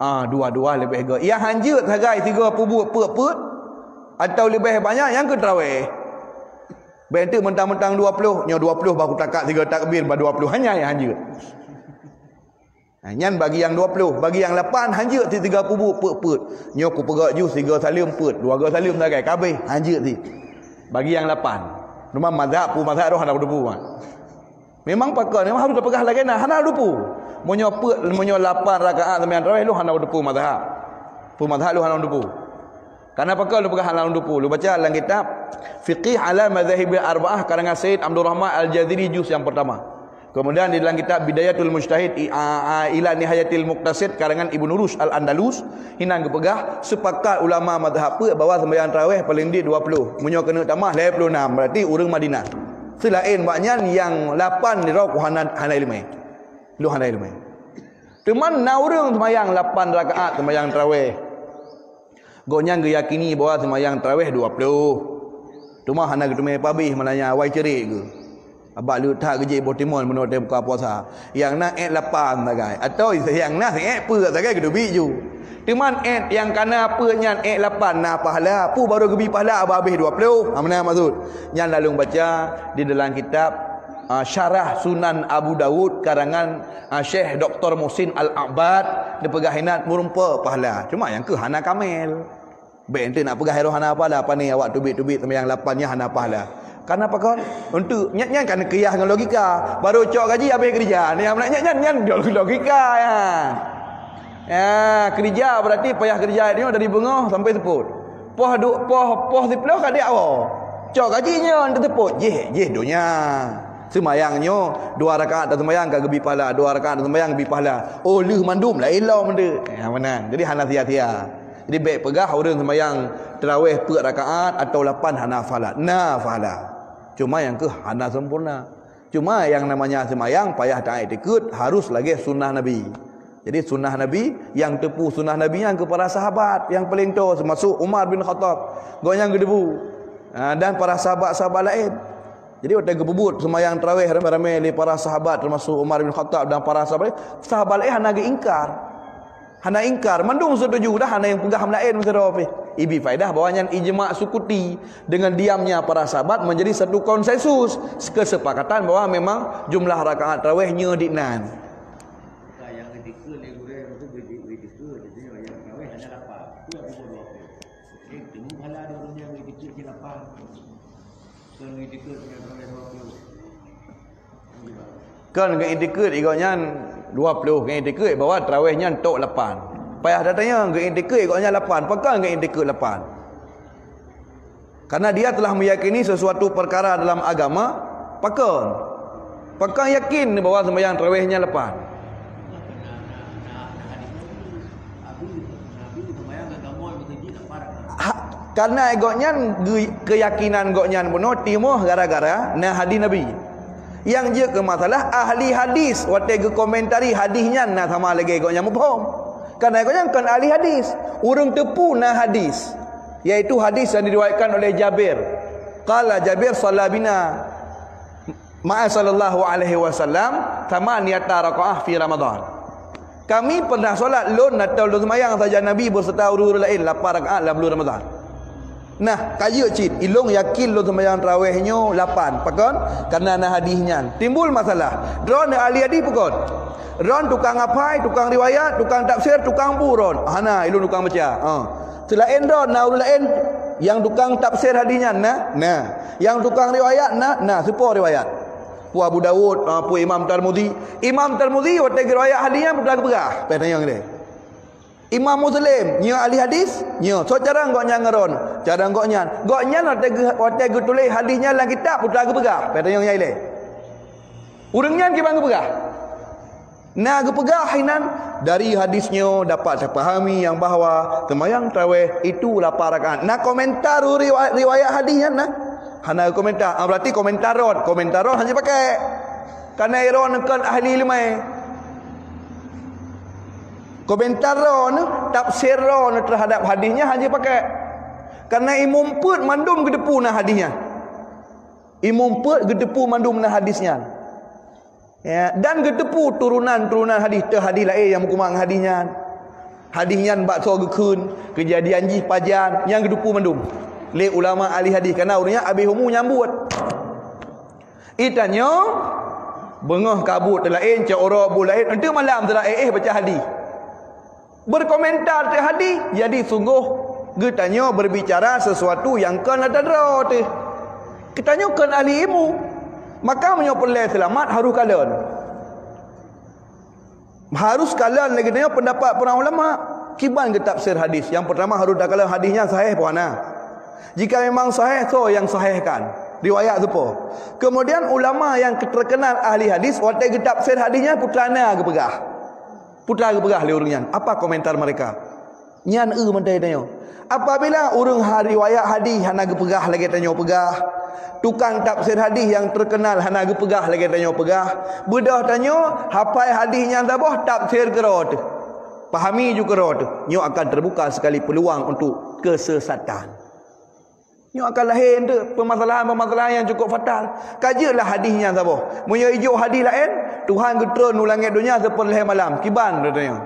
Dua-dua lebih go. Yang hanjut hagai 3 pubu put atau lebih banyak yang ke tarawih. Bentuk mentang-mentang 20, nyo 20 baru takat 3 takbir baru 20 hanya yang hanjut. Nyan bagi yang 20, bagi yang 8 hanjut ti 3 pubu put. Nyo ku perak jus 3 salim put, 2 salim hagai kabeh hanjut ti. Bagi yang 8. Rumah mazhab roh ada dupu. Memang pakar memang harus pegah lagi nah hana dupu. Monyo 8 rakaat sembahyang tarawih lu hana dupu mazhab. Mazhab lu hana dupu. Karena pakar lu pegah hana dupu. Lu baca dalam kitab Fiqih ala Madzhab Arba'ah karangan Said Abdul Rahman Al-Jaziri juz yang pertama. Kemudian di dalam kitab Bidayatul Mujtahid ila Nihayatil Muqtasid karangan Ibnu Rushd Al-Andalus hinang kepegah sepakat ulama mazhab bahawa sembahyang tarawih paling di 20. Munyo kena tambah 26 berarti urang Madinah. Selain maknya yang 8 di rok hana ilmu. Lu hana ilmu. Teman na urang sembahyang 8 rakaat sembahyang tarawih. Gonya yakini bahawa sembahyang tarawih 20. Cuma hana ketemu pabih menanya awai cerik ke. Abak lu tak kerja Botimon menurut dia buka puasa. Yang nak 8 sagai. Atau yang nak per sagai ke duit ju. Teman yang kana apa nyan 8 nah pahala. Pu baru gebi pahala habis 20. Mana maksud? Nyan lalu baca di dalam kitab Syarah Sunan Abu Dawud karangan Syekh Dr. Muhsin Al-A'bad dia pegahinat merumpa pahala. Cuma yang ke hana kamel. Baik ente nak pegah hero hana pahala apa ni awak tubik-tubik yang 8-nya hana pahala. Karena apa kau? Untuk nyan kan kiyah dengan logika. Baru cok gaji habis kerja. Ni yang nak nyan logika ya. Ya, kerja berarti payah kerja dia dari bengah sampai teput. Poh diploh ka dia awak. Cok gajinya ante teput. Ye dunia. Semayangnya 2 rakaat dan semayang ka gebi pahala, 2 rakaat dan semayang gebi pahala. Oh leh mandum lah elah benda. Ya menang. Jadi hana sia-sia. Jadi baik pegah orang semayang tarawih 4 rakaat atau 8 hana falah. Nafalah. Cuma yang ke hana sempurna. Cuma yang namanya semayang payah tak ikut harus lagi sunnah Nabi. Jadi sunnah Nabi yang tepu sunnah Nabi yang kepada sahabat yang paling tahu termasuk Umar bin Khattab, goyang gedebu. Dan para sahabat-sahabat lain. Jadi waktu gebubut semayang tarawih ramai-ramai para sahabat termasuk Umar bin Khattab dan para sahabat lain hana ingkar. Hana ingkar, mandung setuju dah hana yang pegah lain mesti apa. Ibi faedah bahawanya ijma' sukuti dengan diamnya para sahabat menjadi satu konsensus kesepakatan bahawa memang jumlah rakaat tarawihnya dinan. Yang ketika legure itu begitu jadi yang tarawih hanya 8. Itu yang boleh. Temu pahala ada orang yang begitu je 8. Kan begitu dengan tarawih 20. Kan dengan itikad ikutnya 20 dengan itikad bahawa tarawihnya tok 8. Payah datanya dengan itikad ikutnya 8. Pakal dengan itikad 8. Karena dia telah meyakini sesuatu perkara dalam agama, pakal yakin bahawa sembahyang tarawihnya 8. Karena egoknya keyakinan goknya penuh timuh gara-gara nah hadis Nabi. Yang je ke masalah ahli hadis waktu ke komentari hadisnya nah sama lagi goknya mufhum. Karena egoknya kan ahli hadis, urang tepu nah hadis. Yaitu hadis yang diriwayatkan oleh Jabir. Qala Jabir sallabina ma'a sallallahu alaihi wasallam tamaniyata rakaah fi Ramadan. Kami pernah solat lun atau lun semayang saja Nabi berserta urus lain 8 rakaat dalam bulan Ramadan. Nah, kaya cid, ilung yakin lu sembahyang tarawihnya 8, pakon? Karena ana hadisnya. Timbul masalah. Dron ahli hadis pakon. Ron tukang apai, tukang riwayat, tukang tafsir, tukang buron. Hana ilung tukang baca. Selain ron naul lain yang tukang tafsir hadisnya nah. Yang tukang riwayat nah siapa riwayat? Pu Abu Dawud, pu Imam Tirmizi. Imam Tirmizi waktu riwayat hadisnya berapa? Petanya dia. Imam Muslim, nya ahli hadis, nya. So cara engkaunya ngeron, cara engkaunya. Engkaunya waktu tulis hadisnya dalam kitab putra gepegah. Kata yang ile. Urangnya gimana gepegah? Nah gepegah hinan dari hadisnya dapat terpahami yang bahawa sembahyang tarawih itu 8 rakaat. Nah komentar riwayat hadisnya nah. Hana komentar. Berarti komentaron hanya pakai karena iron kan ahli ilmu. Komentaron, tafsiron terhadap hadisnya hanya pakai karena imam put mandum gedepu nah hadisnya. Imam put gedepu mandum nah hadisnya. Ya, dan gedepu turunan hadis lain yang kumang hadisnya. Hadis nyan bakso gekun, kejadian ji pajan yang kedupu mendum. Le ulama ahli hadis kana urangnya abi humu nyambut. Itanyo bengah kabut lain cak ora bu lain ente malam tera baca hadis. Berkomentar te hadis jadi sungguh getanyo berbicara sesuatu yang kan ada dra te. Ketanyo kan ahli ilmu. Maka menyopelai selamat harus kalian. Harus kalian lagi tanya pendapat para ulama. Kiban ke tafsir hadis. Yang pertama harus dah kalian hadisnya sahih puana. Jika memang sahih so yang sahihkan riwayat sepo. Kemudian ulama yang terkenal ahli hadis waktu ke tafsir hadisnya putrana ke pegah. Putra ke pegah le urangnya. Apa komentar mereka? Nyan mentai tanya. Apabila urang riwayat hadis hana ke pegah lagi tanya pegah. Tukang tafsir hadis yang terkenal hana ge pegah lagi tanya pegah. Bedah tanya hafal hadisnya sabah tafsir kerot. Pahami juga kerot. Nyo akan terbuka sekali peluang untuk kesesatan. Nyo akan lahir tu permasalahan-permasalahan yang cukup fatal. Kajilah hadisnya sabah. Munyo ijo hadis lain, Tuhan getrun langit dunia seperleh malam. Kiban katanya.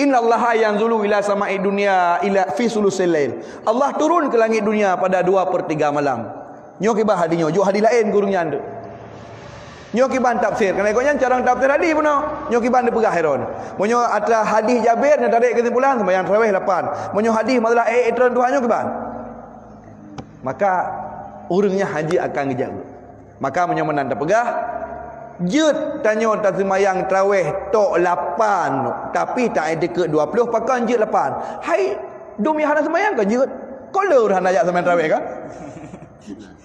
Innallaha yanzulu ila sama'i dunya ila fi sulusil lail. Allah turun ke langit dunia pada 2/3 malam. Nyo kibah hadisnya, jo hadis lain gurunya tu. Nyo kiban tafsir, kerana ikutnya cara tafsir hadis pun nyo kiban dia pegah heron. Monyo atas hadis Jabir nak tarik kesimpulan sembahyang tarawih 8. Monyo hadis masalah Tuhan nyo kiban. Maka urangnya haji akan ngejaga. Maka monyo menanda pegah jut tanyo tak sembahyang tarawih tok 8 tapi tak ada ke 20 pakai jut 8. Hai demi hana sembahyang ke jut. Kolor hana ajak sembahyang tarawih kan?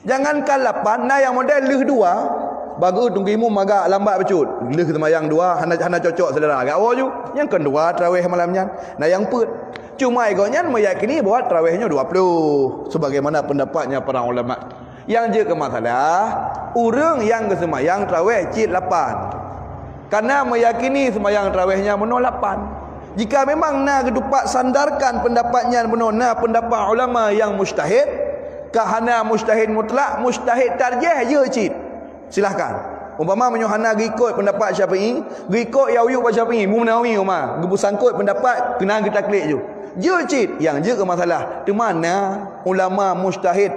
Jangankan 8, nah yang model leh 2, bagus tunggu imam agak lambat becut. Leh sembahyang 2, hana cocok saudara. Agak awal ju. Yang kedua tarawih malamnya. Nah yang put. Cuma egonya meyakini bahawa tarawihnya 20 sebagaimana pendapatnya para ulama. Yang je ke masalah, urang yang ke sembahyang tarawih cit 8. Karena meyakini sembahyang tarawihnya menol 8. Jika memang nak kedupak sandarkan pendapatnya menona pendapat ulama yang mujtahid, kahana mujtahid mutlak, mujtahid tarjih je cik. Silahkan. Umpama menyohana ikut pendapat Syafi'i, ikut yauyuk pada Syafi'i, Munawi umma, gebu sangkut pendapat kena kita klik je. Je cik, yang je ke masalah. Di mana ulama mujtahid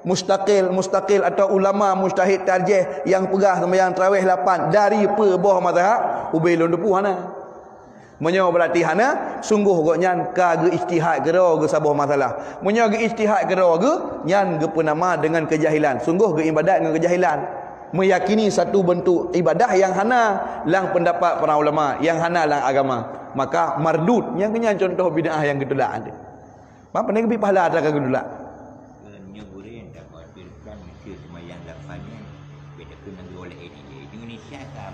mustaqil atau ulama mujtahid tarjih yang pegah sembahyang tarawih 8 dari bawah mazhab ubailun depu hana. Menyo berarti hana sungguh gok nyan ka ge ijtihad gero ge sabah masalah. Menyo ge ijtihad gero ge nyan ge penama dengan kejahilan. Sungguh ge ibadat dengan kejahilan. Meyakini satu bentuk ibadah yang hana lang pendapat para ulama, yang hana lang agama. Maka mardud yang kenyan contoh bid'ah yang gedulak ada. Apa ni lebih pahala ada ke gedulak? Nya boleh dak khawatirkan mesti sembahyang 8-nya beda kena oleh Indonesia kan.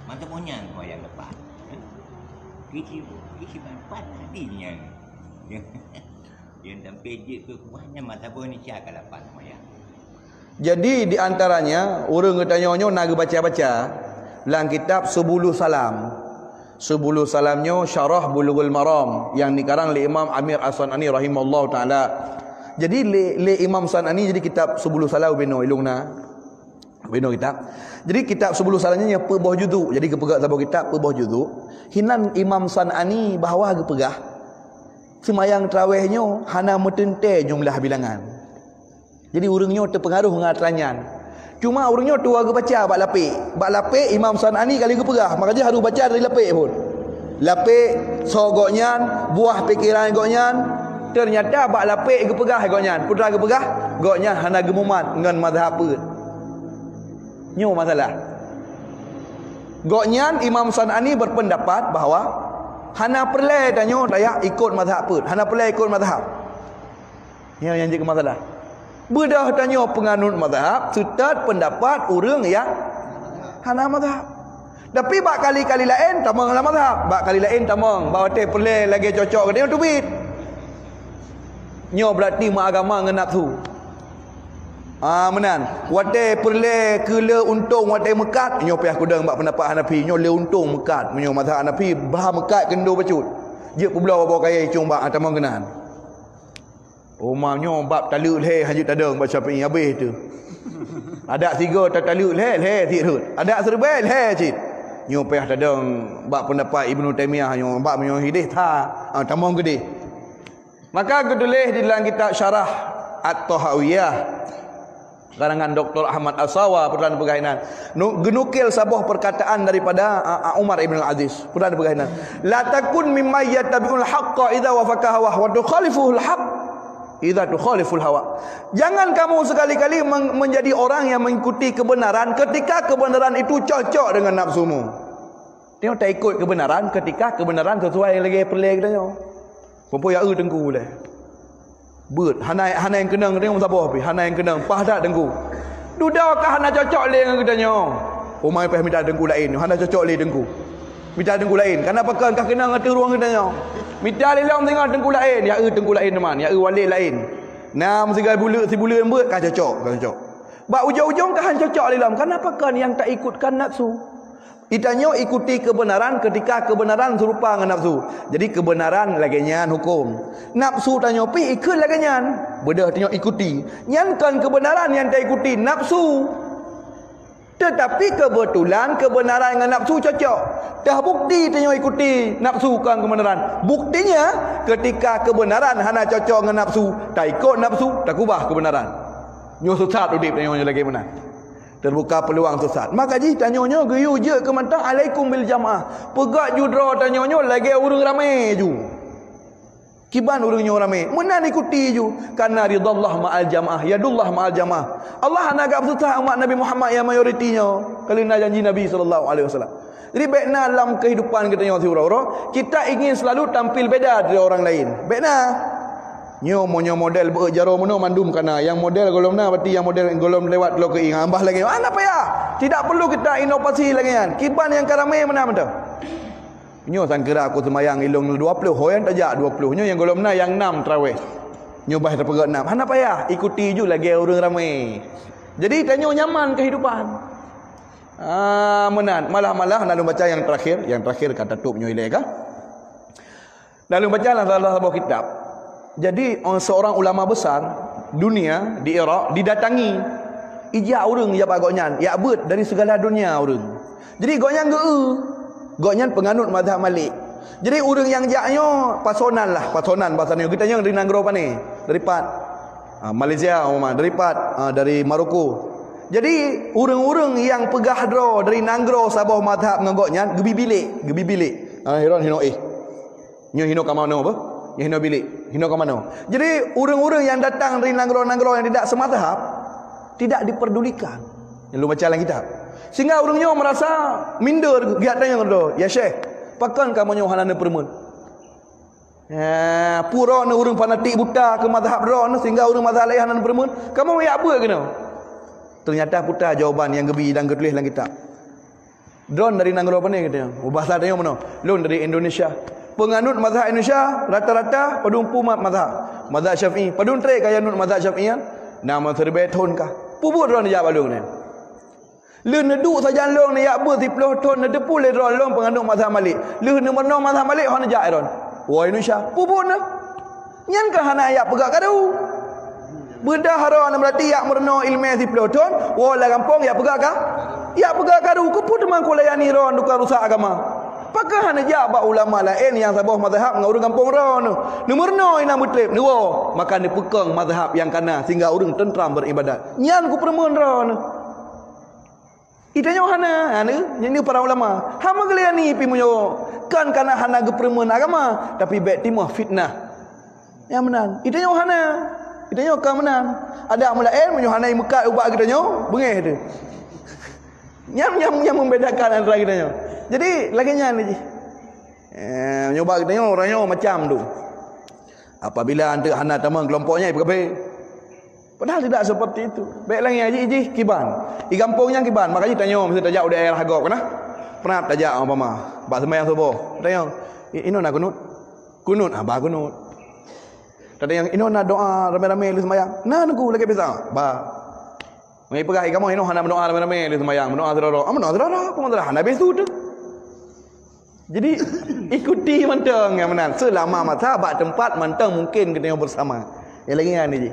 Mantap punya sembahyang 8. Kisi empat hadisnya. Yang sampai je ke kuahnya mata pun ni cakap lapan sembahyang. Jadi di antaranya orang bertanya-tanya nak baca-baca dalam kitab Subulus Salam. Subulus Salamnya Syarah Bulughul Maram yang dikarang oleh Imam Amir As-San'ani rahimahullah taala. Jadi le Imam San'ani jadi kitab Subulus Salam beno ilungna. Beno kitab. Jadi kitab Subulus Salamnya pe bawah juzuk. Jadi kepegak sabah kitab pe bawah juzuk. Hinan Imam San'ani bahawa ke pegah sembahyang tarawihnya hana metente jumlah bilangan. Jadi urangnya terpengaruh dengan teranyan. Cuma urangnya tua ke baca bak lapik Imam San'ani kali ke pegah, maka dia harus baca dari lapik pun. Lapik sogoknya buah fikiran goknya ternyata bak lapik ke pegah goknya. Putra ke pegah goknya hana gemumat dengan mazhab apa. Nyo masalah. Goknya Imam San'ani berpendapat bahawa hana perlu tanya dayak ikut mazhab apa. Hana perlu ikut mazhab. Yang jadi masalah. Bedah tanya penganut mazhab serta pendapat orang yang hana mazhab. Tapi bak kali-kali lain tamang lah mazhab. Bak kali lain tamang bahawa teh perlu lagi cocok ke dia tubit. Nyo berarti mak agama dengan nafsu. Menan. Wate perle kele untung wate mekat. Nyo payah kudang bak pendapat Hanafi. Nyo le untung mekat. Nyo mazhab Hanafi bah mekat kendo bacut. Je pulau bawa kaya cung bak atamang kenan. Umamnya bab taluk leh hajut tadang baca Syafi'i habis tu. Ada tiga tak taluk leh sikut. Ada serba leh cik. nyo payah tadang bab pendapat Ibnu Taimiyah nyo bab nyo hidih tha tamong gede. Maka ketulis di dalam kitab Syarah At-Tahawiyah karangan Dr. Ahmad As-Sawa Perdana Pergainan genukil sebuah perkataan daripada Umar Ibn Al-Aziz Perdana Pergainan, la takun mimma yattabi'ul haqqa idza wafaka hawa wa tukhalifuhu al-haqq idza tukhaliful hawa. Jangan kamu sekali-kali menjadi orang yang mengikuti kebenaran ketika kebenaran itu cocok dengan nafsumu. Tengok tak ikut kebenaran ketika kebenaran sesuai lagi perlek tanya. Pompo ya tengku leh. Beut hana yang kenang tengok sabar pi. Hana yang kenang pah dak tengku. Dudakah hana cocok le dengan katanya. Umai pah minta tengku lain. Hana cocok le tengku. Minta tengku lain. Kenapa kan kah kenang ngata ruang katanya. Minta le long tengok tengku lain. Ya tengku lain teman. Ya walik lain. Nam sigai bulu si bulu embut kah cocok. Ba ujung-ujung kah cocok le lam. Kenapa kan yang tak ikutkan nafsu? Itanya ikuti kebenaran ketika kebenaran serupa dengan nafsu. Jadi kebenaran lagian hukum. Nafsu tanya pi ikut lagian. Bedah tanya ikuti. Nyankan kebenaran yang tak ikuti nafsu. Tetapi kebetulan kebenaran dengan nafsu cocok. Dah bukti tanya ikuti nafsu kan kebenaran. Buktinya ketika kebenaran hana cocok dengan nafsu, tak ikut nafsu, tak ubah kebenaran. Nyo sesat udip tanya lagi mana? Terbuka peluang sesat. Maka ji tanya-nya geyu je ke mantang alaikum bil jamaah. Pegak judra tanya-nya lagi urang ramai ju. Kiban urangnya ramai. Menan ikuti ju. Karena ridallah ma'al jamaah, yadullah ma'al jamaah. Allah nak agak susah umat Nabi Muhammad yang mayoritinya. Kalau nak janji Nabi sallallahu alaihi wasallam. Jadi baikna dalam kehidupan kita yang surau-surau, kita ingin selalu tampil beda dari orang lain. Baikna nyo model berjaro mono mandum kana yang model golom na berarti yang model golom lewat lo ke ambah lagi ana payah tidak perlu kita inovasi lagi kan kiban yang karame mana betul nyo sangkira aku semayang ilung 20 hoyan tajak 20 nyo yang golom na yang 6 tarawih nyo bah terpegat 6 ana payah ikuti ju lagi orang ramai jadi tanyo nyaman kehidupan menan malah lalu baca yang terakhir kata tup nyo ile kah lalu baca salah satu kitab. Jadi seorang ulama besar dunia di Iraq didatangi ijak urang ya pak gonyan ya abut dari segala dunia urang. Jadi gonyan gonyan penganut mazhab Malik. Jadi urang yang jaknyo pasonan bahasa ni kita yang dari Nanggro pane dari Malaysia dari Maroko. Jadi urang-urang yang pegah dro dari Nanggro Sabah mazhab nggonyan gebi bilik. Hiron hino nyo hino ka mano apa? Yang hino bilik, hino ke mana? Jadi orang-orang yang datang dari Nanggro-Nanggro yang tidak semazhab tidak diperdulikan. Yang lu baca dalam kitab. Sehingga orangnya merasa minder giatnya ngono. Ya Syekh, pakan kamu nyo halana permun. Pura ne orang fanatik buta ke mazhab ron sehingga orang mazhab lain halana permun. Kamu ya apa kena? Ternyata putar jawaban yang gebi dan ketulis dalam kitab. Drone dari Nanggro apa ni katanya? Bahasa dia mana? Lon dari Indonesia. Penganut mazhab Indonesia rata-rata padumpu mazhab Syafi'i. Padun tre kaya nut mazhab Syafi'i kan. Nama terbaik ton kah. Pubut ron ya balung ni. Leun nedu saja long ni ya ber 10 ton ne depu le ron long penganut mazhab Malik. Leun nomor mazhab Malik hon ja ron. Wa Indonesia pubut ne. Nyan ka hana ya pegak kadu. Benda haron berarti ya merno ilmu 10 ton. Wa la kampung ya pegak kah? Ya pegak kadu kuput mang kulayani ron duka rusak agama. Apakah hanya jawab ulama lain yang sabah mazhab dengan orang kampung ron. Nomor no ina mutlib nuwo maka ni pekang mazhab yang kana sehingga orang tentram beribadat. Nyan ku permun ron. Itanya hana ni para ulama. Hama kalian ni pi munyo kan kana hana ge permun agama tapi baik timah fitnah. Yang menan. Itanya hana. Itanya ka menan. Ada mulain munyo hana mekat ubak kitanya bengeh tu. Yang membedakan antara kitanya. Jadi laginya ni nyoba kita orangnya macam tu. Apabila anda hana tamang kelompoknya berapa? Padahal tidak seperti itu. Baik lagi haji kiban. Di kampungnya kiban. Makanya tanya mesti tajak udah daerah Hagop kena. Pernah tajak umpama bab sembahyang subuh. Tanya, "Ino nak kunut?" Kunut, bah kunut. Tadi yang ino nak doa ramai-ramai lu sembahyang. Nah aku lagi biasa. Bah. Mai pegah kamu ino hana berdoa ramai-ramai lu sembahyang, berdoa seroro. Aku mau dah habis tu. Jadi ikuti mantang yang menan selama mazhab tempat mantang mungkin kita bersama. Yang lagi ni je.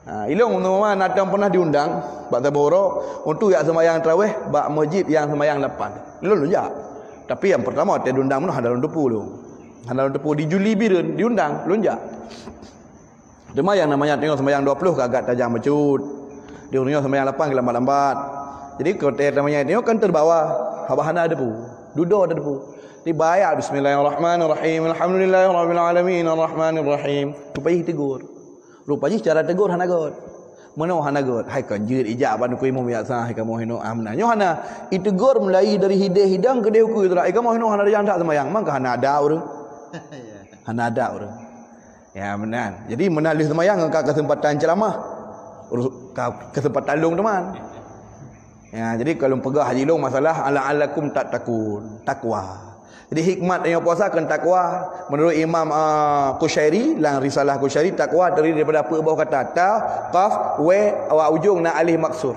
Ilong teman-teman natang pernah diundang bak taboro untuk yak sembahyang tarawih bak masjid yang sembahyang 8. Ilong lunjak. Tapi yang pertama dia diundang mana dalam depu tu. Dalam depu di Juli Birun diundang lunjak. Cuma yang namanya tengok sembahyang 20 agak tajam mecut. Dia tengok sembahyang 8 ke lambat-lambat. Jadi kalau namanya tengok kan terbawa habahana depu. Duduk ada depu. Dibayar bismillahirrahmanirrahim. Alhamdulillahirabbil alamin arrahmanirrahim. Rupanya tegur. Rupanya cara tegur hana god. Mana hana god? Hai kan jeut ijab ban ku imam biasa hai kamu hino amna. Nyo hana itegur mulai dari hidang ke deu ku itra. Kamu hino hana yang tak sembayang. Mangka hana ada urang. Hana ada urang. Ya benar. Jadi menalih sembayang ke kesempatan ceramah. Kesempatan long teman. Ya, jadi kalau pegah haji long masalah ala-alakum tak takun, takwa. Jadi hikmat yang puasa kan takwa. Menurut Imam Qushairi, lang risalah Qushairi, takwa terdiri daripada apa bawah kata ta, qaf, wa ujung na alif maksur.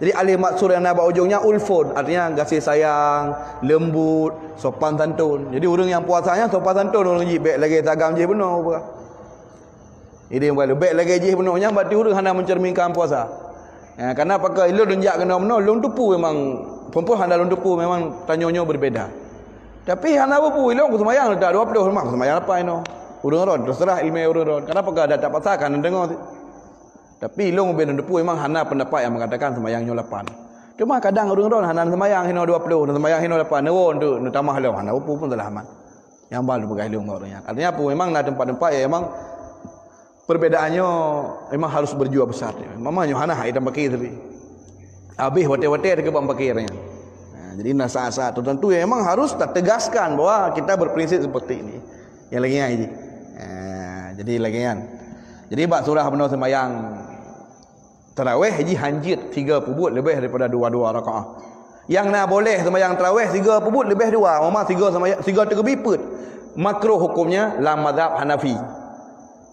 Jadi alif maksur yang na ujungnya ulfun, artinya kasih sayang, lembut, sopan santun. Jadi orang yang puasanya sopan santun, orang ji baik lagi tagam je benar apa. Ini yang baik lagi je benarnya berarti orang hendak mencerminkan puasa. Ya, karena pakai ilmu dunjak kena benar, lung tupu memang perempuan hendak lung tupu memang tanyonyo berbeda. Tapi hana apa pun ilmu semayang tak 20 mak semayang apa ino. Urang ron terserah ilmu urang ron. Kenapa kau ada tak pasakan dengar. Tapi ilmu ben depu memang hana pendapat yang mengatakan semayangnya 8. Cuma kadang urang ron hana semayang hino 20, semayang hino 8 neron tu nu tambah leu hana apa pun telah aman. Yang baru pegang ilmu orangnya. Artinya apa memang ada tempat-tempat yang memang perbedaannya memang harus berjuang besar. Mamanya hana hai dan pakai tapi. Habis wate-wate ke bang pakainya. Jadi saat-saat tertentu yang memang harus tegaskan bahwa kita berprinsip seperti ini. Yang lagi ini. Jadi lagi kan. Jadi bak surah benar sembahyang tarawih haji hanjit 3 pubut lebih daripada 2 rakaat. Yang nak boleh sembahyang tarawih 3 pubut lebih 2. Mama 3 sembahyang 3 terbiput. Makruh hukumnya dalam mazhab Hanafi.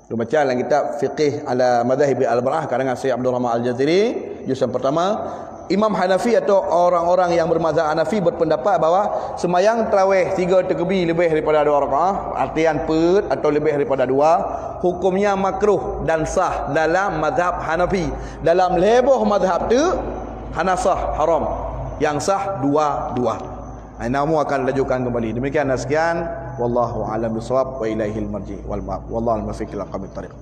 Kita baca dalam kitab Fiqh ala Madhahib al-Arba'ah karangan Syekh Abdul Rahman Al-Jazari juz yang pertama. Imam Hanafi atau orang-orang yang bermazhab Hanafi berpendapat bahawa sembahyang tarawih 3 terlebih lebih daripada 2 rakaat, artian pet atau lebih daripada 2, hukumnya makruh dan sah dalam mazhab Hanafi. Dalam leboh mazhab tu Hanasah haram. Yang sah 2. Namu akan lanjutkan kembali. Demikian sekian, wallahu a'lam bishawab wa ilaihil marji wal ma'ab. Wallahu al-muwaffiq ila aqwamit thariq.